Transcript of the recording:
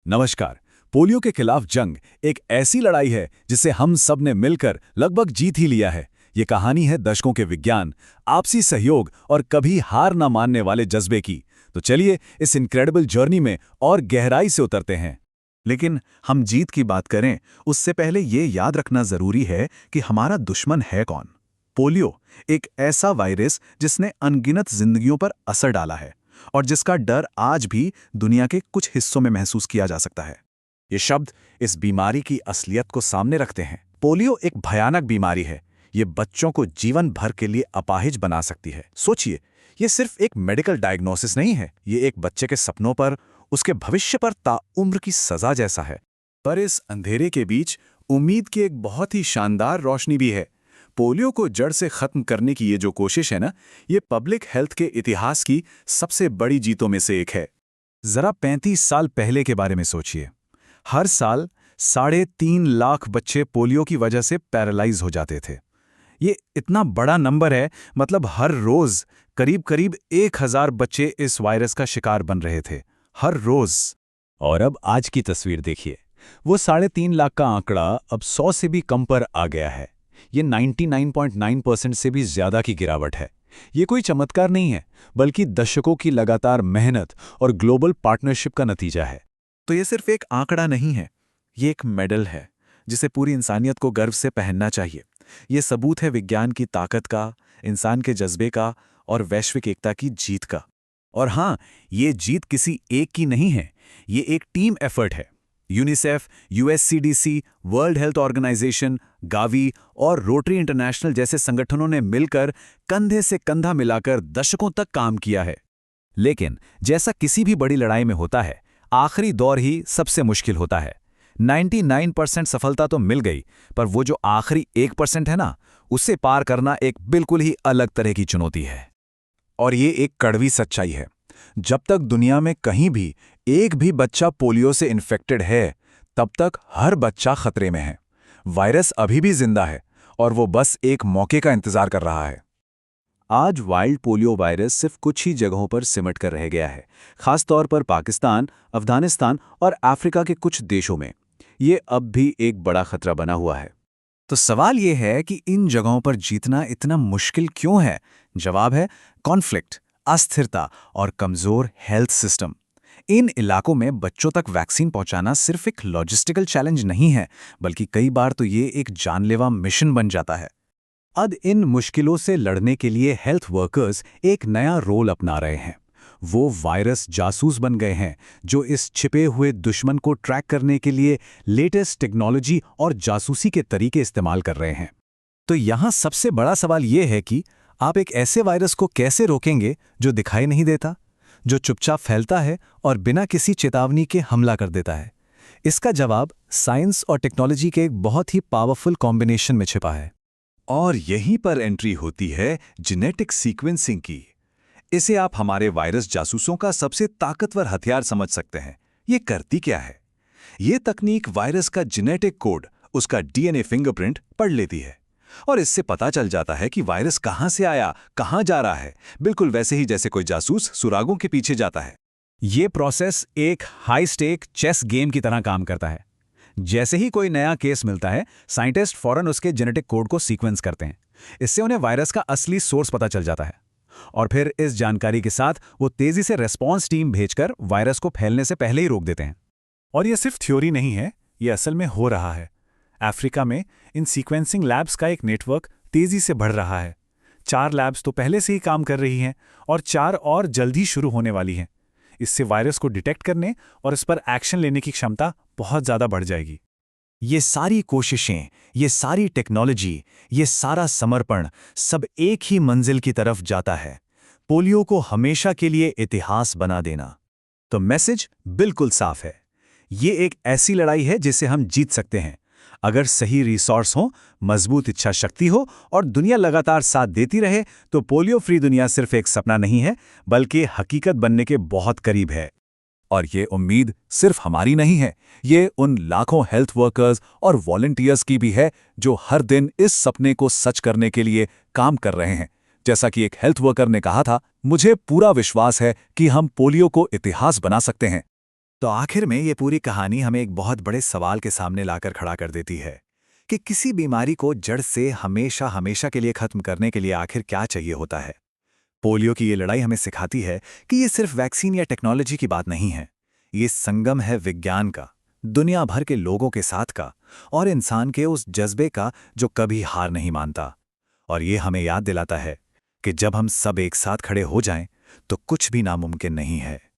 नमस्कार। पोलियो के खिलाफ जंग एक ऐसी लड़ाई है जिसे हम सब ने मिलकर लगभग जीत ही लिया है। ये कहानी है दशकों के विज्ञान, आपसी सहयोग और कभी हार ना मानने वाले जज्बे की। तो चलिए इस इनक्रेडिबल जर्नी में और गहराई से उतरते हैं। लेकिन हम जीत की बात करें उससे पहले ये याद रखना जरूरी है कि हमारा दुश्मन है कौन। पोलियो एक ऐसा वायरस जिसने अनगिनत जिंदगियों पर असर डाला है और जिसका डर आज भी दुनिया के कुछ हिस्सों में महसूस किया जा सकता है। ये शब्द इस बीमारी की असलियत को सामने रखते हैं। पोलियो एक भयानक बीमारी है। ये बच्चों को जीवन भर के लिए अपाहिज बना सकती है। सोचिए, ये सिर्फ एक मेडिकल डायग्नोसिस नहीं है, ये एक बच्चे के सपनों पर, उसके भविष्य पर ताउम्र की सजा जैसा है। पर इस अंधेरे के बीच उम्मीद की एक बहुत ही शानदार रोशनी भी है। पोलियो को जड़ से खत्म करने की ये जो कोशिश है ना, ये पब्लिक हेल्थ के इतिहास की सबसे बड़ी जीतों में से एक है। जरा 35 साल पहले के बारे में सोचिए। हर साल 3.5 लाख बच्चे पोलियो की वजह से पैरालाइज हो जाते थे। ये इतना बड़ा नंबर है, मतलब हर रोज करीब 1000 बच्चे इस वायरस का शिकार बन रहे थे, हर रोज। और अब आज की तस्वीर देखिए। वो 3.5 लाख का आंकड़ा अब 100 से भी कम पर आ गया है। ये 99.9% से भी ज्यादा की गिरावट है। ये कोई चमत्कार नहीं है, बल्कि दशकों की लगातार मेहनत और ग्लोबल पार्टनरशिप का नतीजा है। तो ये सिर्फ एक आंकड़ा नहीं है, ये एक मेडल है जिसे पूरी इंसानियत को गर्व से पहनना चाहिए। ये सबूत है विज्ञान की ताकत का, इंसान के जज्बे का और वैश्विक एकता की जीत का। और हाँ, ये जीत किसी एक की नहीं है, ये एक टीम एफर्ट है। UNICEF, US CDC, World Health Organization, Gavi और रोटरी इंटरनेशनल जैसे संगठनों ने मिलकर कंधे से कंधा मिलाकर दशकों तक काम किया है। लेकिन जैसा किसी भी बड़ी लड़ाई में होता है, आखिरी दौर ही सबसे मुश्किल होता है। 99% सफलता तो मिल गई, पर वो जो आखिरी 1% है ना, उसे पार करना एक बिल्कुल ही अलग तरह की चुनौती है। और ये एक कड़वी सच्चाई है। जब तक दुनिया में कहीं भी एक भी बच्चा पोलियो से इन्फेक्टेड है, तब तक हर बच्चा खतरे में है। वायरस अभी भी जिंदा है और वो बस एक मौके का इंतजार कर रहा है। आज वाइल्ड पोलियो वायरस सिर्फ कुछ ही जगहों पर सिमट कर रह गया है, खासतौर पर पाकिस्तान, अफगानिस्तान और अफ्रीका के कुछ देशों में। ये अब भी एक बड़ा खतरा बना हुआ है। तो सवाल ये है कि इन जगहों पर जीतना इतना मुश्किल क्यों है? जवाब है कॉन्फ्लिक्ट, अस्थिरता और कमजोर हेल्थ सिस्टम। इन इलाकों में बच्चों तक वैक्सीन पहुंचाना सिर्फ एक लॉजिस्टिकल चैलेंज नहीं है, बल्कि कई बार तो ये एक जानलेवा मिशन बन जाता है। अब इन मुश्किलों से लड़ने के लिए हेल्थ वर्कर्स एक नया रोल अपना रहे हैं। वो वायरस जासूस बन गए हैं, जो इस छिपे हुए दुश्मन को ट्रैक करने के लिए लेटेस्ट टेक्नोलॉजी और जासूसी के तरीके इस्तेमाल कर रहे हैं। तो यहाँ सबसे बड़ा सवाल ये है कि आप एक ऐसे वायरस को कैसे रोकेंगे जो दिखाई नहीं देता, जो चुपचाप फैलता है और बिना किसी चेतावनी के हमला कर देता है? इसका जवाब साइंस और टेक्नोलॉजी के एक बहुत ही पावरफुल कॉम्बिनेशन में छिपा है। और यहीं पर एंट्री होती है जेनेटिक सीक्वेंसिंग की। इसे आप हमारे वायरस जासूसों का सबसे ताकतवर हथियार समझ सकते हैं। ये करती क्या है? ये तकनीक वायरस का जेनेटिक कोड, उसका डीएनए फिंगरप्रिंट पढ़ लेती है और इससे पता चल जाता है कि वायरस कहां से आया, कहां जा रहा है, बिल्कुल वैसे ही जैसे कोई जासूस सुरागों के पीछे जाता है। ये प्रोसेस एक हाई स्टेक चेस गेम की तरह काम करता है। जैसे ही कोई नया केस मिलता है, साइंटिस्ट फौरन उसके जेनेटिक कोड को सीक्वेंस करते हैं। इससे उन्हें वायरस का असली सोर्स पता चल जाता है और फिर इस जानकारी के साथ वो तेजी से रेस्पॉन्स टीम भेजकर वायरस को फैलने से पहले ही रोक देते हैं। और ये सिर्फ थ्योरी नहीं है, ये असल में हो रहा है। अफ्रीका में इन सीक्वेंसिंग लैब्स का एक नेटवर्क तेजी से बढ़ रहा है। 4 लैब्स तो पहले से ही काम कर रही हैं और 4 और जल्द ही शुरू होने वाली हैं। इससे वायरस को डिटेक्ट करने और इस पर एक्शन लेने की क्षमता बहुत ज़्यादा बढ़ जाएगी। ये सारी कोशिशें, ये सारी टेक्नोलॉजी, ये सारा समर्पण सब एक ही मंजिल की तरफ जाता है: पोलियो को हमेशा के लिए इतिहास बना देना। तो मैसेज बिल्कुल साफ है। ये एक ऐसी लड़ाई है जिसे हम जीत सकते हैं अगर सही रिसोर्स हो, मजबूत इच्छा शक्ति हो और दुनिया लगातार साथ देती रहे। तो पोलियो फ्री दुनिया सिर्फ एक सपना नहीं है, बल्कि हकीकत बनने के बहुत करीब है। और ये उम्मीद सिर्फ हमारी नहीं है, ये उन लाखों हेल्थ वर्कर्स और वॉलंटियर्स की भी है जो हर दिन इस सपने को सच करने के लिए काम कर रहे हैं। जैसा कि एक हेल्थ वर्कर ने कहा था, मुझे पूरा विश्वास है कि हम पोलियो को इतिहास बना सकते हैं। तो आखिर में ये पूरी कहानी हमें एक बहुत बड़े सवाल के सामने लाकर खड़ा कर देती है कि किसी बीमारी को जड़ से हमेशा हमेशा के लिए खत्म करने के लिए आखिर क्या चाहिए होता है। पोलियो की ये लड़ाई हमें सिखाती है कि ये सिर्फ वैक्सीन या टेक्नोलॉजी की बात नहीं है। ये संगम है विज्ञान का, दुनिया भर के लोगों के साथ का और इंसान के उस जज्बे का जो कभी हार नहीं मानता। और ये हमें याद दिलाता है कि जब हम सब एक साथ खड़े हो जाएं तो कुछ भी नामुमकिन नहीं है।